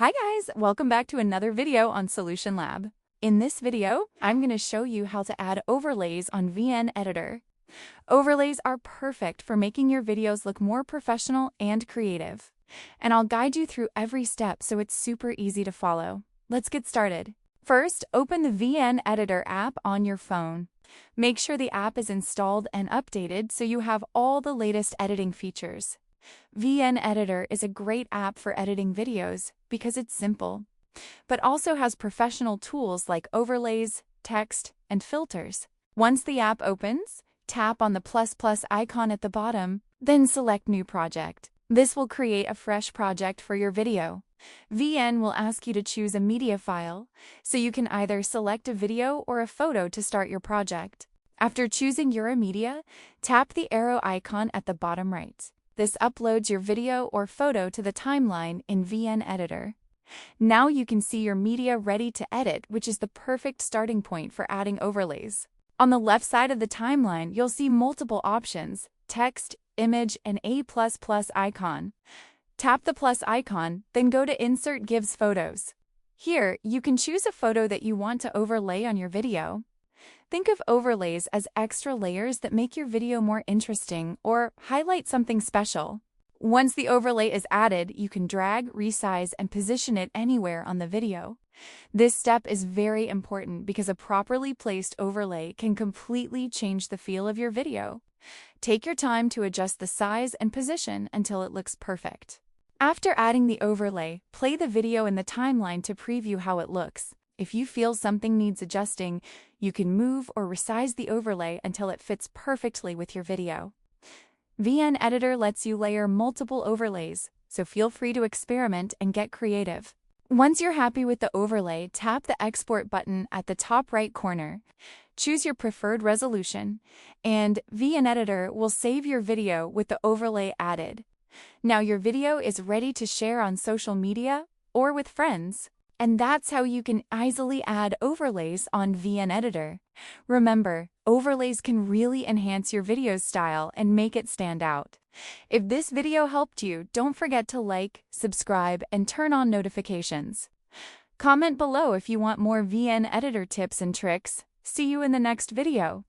Hi guys, welcome back to another video on Solution Lab. In this video, I'm going to show you how to add overlays on VN Editor. Overlays are perfect for making your videos look more professional and creative. And I'll guide you through every step so it's super easy to follow. Let's get started. First, open the VN Editor app on your phone. Make sure the app is installed and updated so you have all the latest editing features. VN Editor is a great app for editing videos because it's simple, but also has professional tools like overlays, text, and filters. Once the app opens, tap on the plus icon at the bottom, then select New Project. This will create a fresh project for your video. VN will ask you to choose a media file, so you can either select a video or a photo to start your project. After choosing your media, tap the arrow icon at the bottom right. This uploads your video or photo to the timeline in VN Editor. Now you can see your media ready to edit, which is the perfect starting point for adding overlays. On the left side of the timeline, you'll see multiple options: text, image, and a ++ icon. Tap the plus icon, then go to Insert Gives Photos. Here, you can choose a photo that you want to overlay on your video. Think of overlays as extra layers that make your video more interesting or highlight something special. Once the overlay is added, you can drag, resize, and position it anywhere on the video. This step is very important because a properly placed overlay can completely change the feel of your video. Take your time to adjust the size and position until it looks perfect. After adding the overlay, play the video in the timeline to preview how it looks. If you feel something needs adjusting, you can move or resize the overlay until it fits perfectly with your video. VN Editor lets you layer multiple overlays, so feel free to experiment and get creative. Once you're happy with the overlay, tap the Export button at the top right corner. Choose your preferred resolution, and VN Editor will save your video with the overlay added. Now your video is ready to share on social media or with friends. And that's how you can easily add overlays on VN Editor. Remember, overlays can really enhance your video's style and make it stand out. If this video helped you, don't forget to like, subscribe, and turn on notifications. Comment below if you want more VN Editor tips and tricks. See you in the next video.